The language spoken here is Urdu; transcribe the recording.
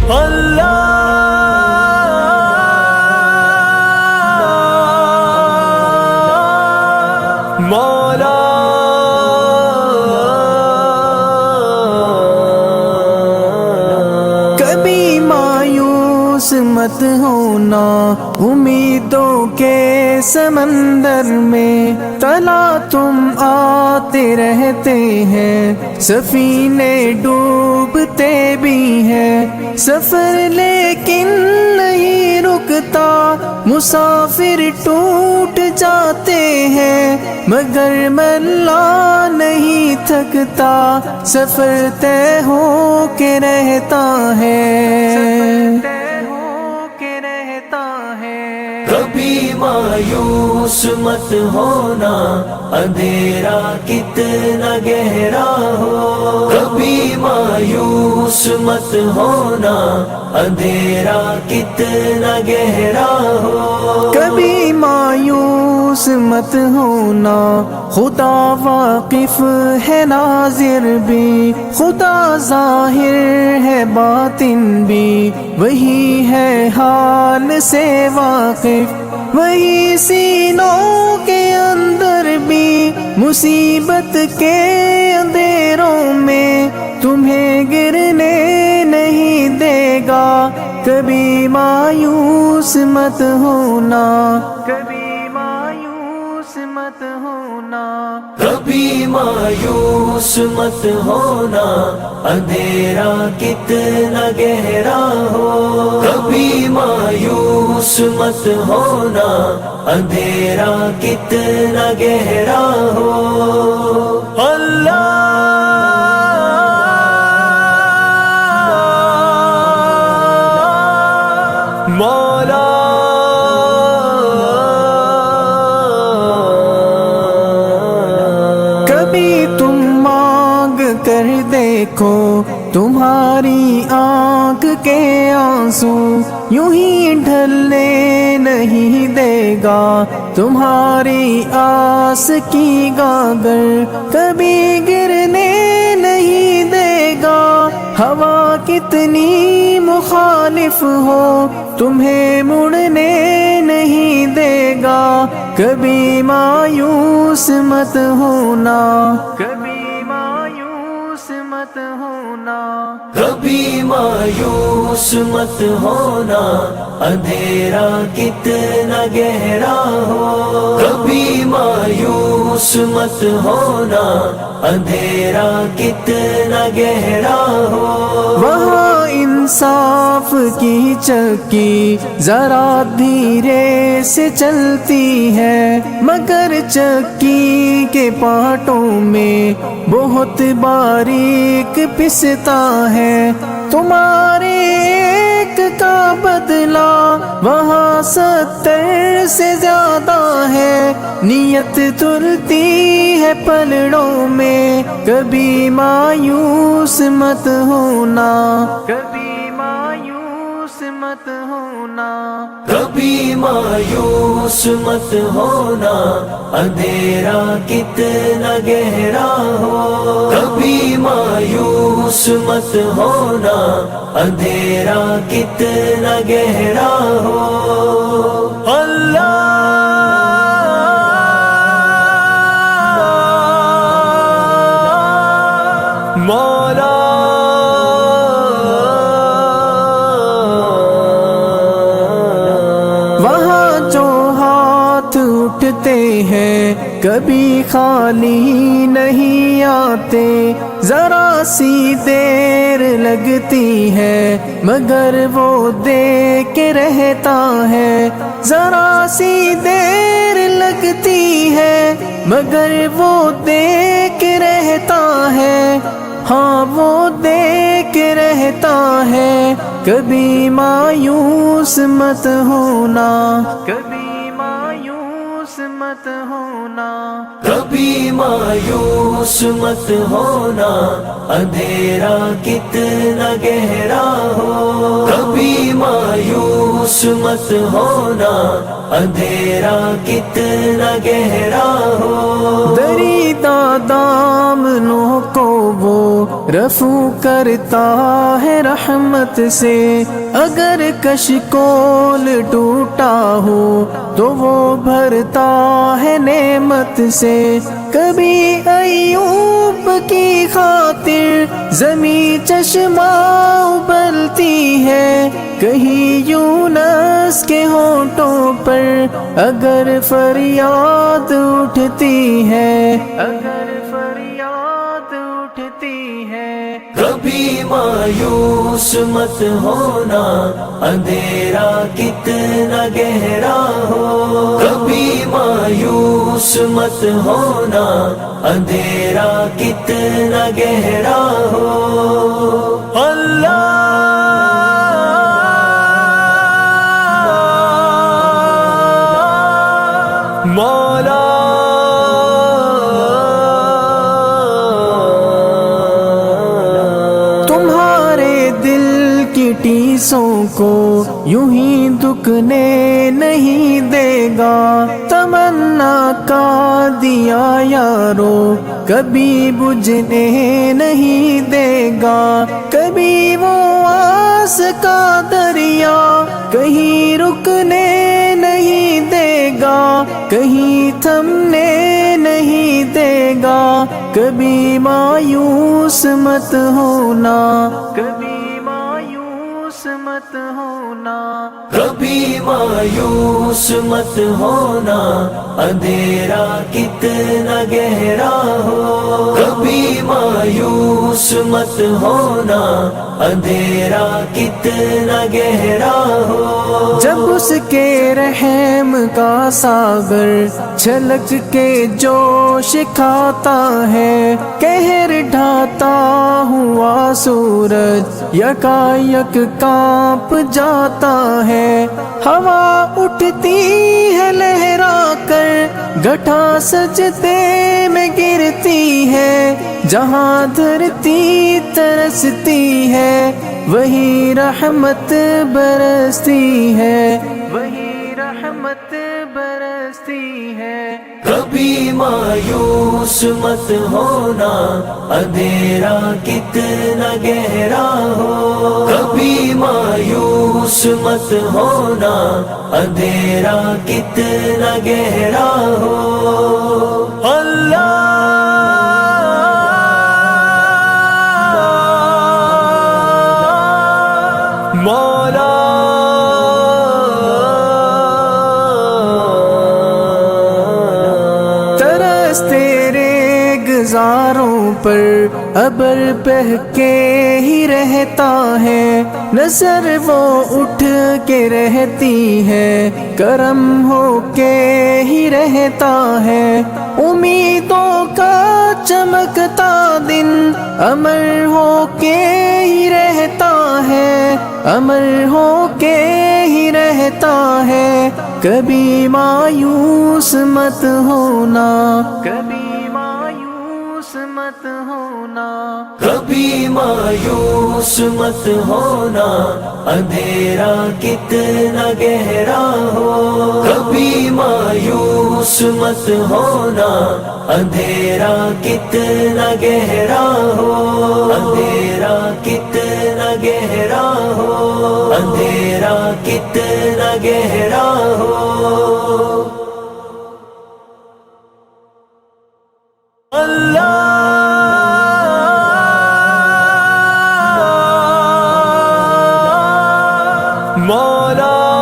مولا کبھی مایوس مت ہونا امیدوں کے سمندر میں، تلا تم آتے رہتے ہیں، سفینے ڈوبتے بھی ہیں، سفر لیکن نہیں رکتا، مسافر ٹوٹ جاتے ہیں، مگر ملا نہیں تھکتا، سفر طے ہو کے رہتا ہے۔ کبھی مایوس مت ہونا، اندھیرا کتنا گہرا ہو، کبھی مایوس مت ہونا، اندھیرا کتنا گہرا ہو، کبھی مایوس مت ہونا، خدا واقف ہے ناظر بھی، خدا ظاہر ہے باطن بھی، وہی ہے حال سے واقف، وہی سینوں کے اندر بھی، مصیبت کے اندھیروں میں تمہیں گرنے نہیں دے گا، کبھی مایوس مت ہونا، کبھی مایوس مت ہونا، کبھی مایوس مت ہونا، اندھیرا کتنا گہرا ہو، کبھی مایوس مت ہونا، اندھیرا کتنا گہرا ہو، اللہ مولا کبھی تم مانگ کر دیکھو، تمہاری آنکھ کے آنسو یوں ہی ڈھلنے نہیں دے گا، تمہاری آس کی گاگر کبھی گرنے نہیں دے گا، ہوا کتنی مخالف ہو تمہیں مڑنے نہیں دے گا، کبھی مایوس مت ہونا، کبھی مایوس مت ہونا، کبھی مایوس مت ہونا، اندھیرا کتنا گہرا ہو، کبھی مایوس مت ہونا، اندھیرا کتنا گہرا ہو، وہاں انصاف کی چکی ذرا دھیرے سے چلتی ہے، مگر چکی کے پارٹوں میں بہت باریک پستا ہے، تمہارے ایک کا بدلہ وہاں 70 سے زیادہ ہے، نیت تلتی ہے پلڑوں میں، کبھی مایوس مت ہونا، کبھی مایوس مت ہونا، کبھی مایوس مت ہونا، اندھیرا کتنا گہرا ہو، کبھی مایوس مت ہونا، اندھیرا کتنا گہرا ہو، اللہ مولا وہاں جو ہاتھ اٹھتے ہیں کبھی خالی نہیں آتے، ذرا سی دیر لگتی ہے مگر وہ دے کے رہتا ہے، ذرا سی دیر لگتی ہے مگر وہ دے کے رہتا ہے، ہاں وہ دے کے رہتا ہے، کبھی مایوس مت ہونا، کبھی مایوس مت ہونا، کبھی مایوس مت ہونا، اندھیرا کتنا گہرا ہو، کبھی مایوس مت ہونا، اندھیرا کتنا گہرا ہو، دریدہ دامنوں کو وہ رفو کرتا ہے رحمت سے، اگر کشکول ٹوٹا ہو تو وہ بھرتا ہے نعمت سے۔ کبھی ایوب کی خاطر زمیں چشمہ ابلتی ہے، کہیں یونس کے ہونٹوں پر اگر فریاد اٹھتی ہے، اگر فریاد اٹھتی ہے۔ کبھی مایوس مت ہونا، اندھیرا کتنا گہرا ہو۔ کبھی مایوس مت ہونا، اندھیرا کتنا گہرا ہو۔ اللہ مولا تمہارے دل کی ٹیسوں کو یوں ہی دکنے نہیں دے گا، تمنا کا دیا یارو کبھی بجھنے نہیں دے گا۔ کبھی وہ آس کا دریا کہیں رکنے نہیں دے گا، کہیں تھمنے نہیں دے گا۔ کبھی مایوس مت ہونا، کبھی مایوس مت ہونا۔ کبھی مایوس مت ہونا، اندھیرا کتنا گہرا ہو۔ کبھی مایوس مت ہونا، اندھیرا کتنا گہرا ہو۔ جب اس کے رحم کا ساگر چھلک کے جوش کھاتا ہے، قہر ڈھاتا ہوا سورج یکایک کانپ جاتا ہے۔ ہوا اٹھتی ہے لہرا کر، گھٹا سجدے میں گرتی ہے، جہاں دھرتی ترستی ہے وہی رحمت برستی ہے، وہی رحمت برستی ہے۔ کبھی مایوس مت ہونا، اندھیرا کتنا گہرا ہو۔ کبھی مایوس مت ہونا، اندھیرا کتنا گہرا ہو۔ اللہ مولا ترس تیرے گزاروں پر ابر بہہ کے ہی رہتا ہے، نظر وہ اٹھ کے رہتی ہے، کرم ہو کے ہی رہتا ہے۔ امیدوں کا چمکتا دن امر ہو کے ہی رہتا ہے، امر ہو کے ہی رہتا ہے۔ کبھی مایوس مت ہونا، کبھی مایوس مت ہونا۔ کبھی مایوس مت ہونا، اندھیرا کتنا گہرا ہو۔ کبھی مایوس مت ہونا، اندھیرا کتنا گہرا ہو۔ اندھیرا کتنا گہرا ہو، اندھیرا کتنا گہرا ہو۔ اللہ مولا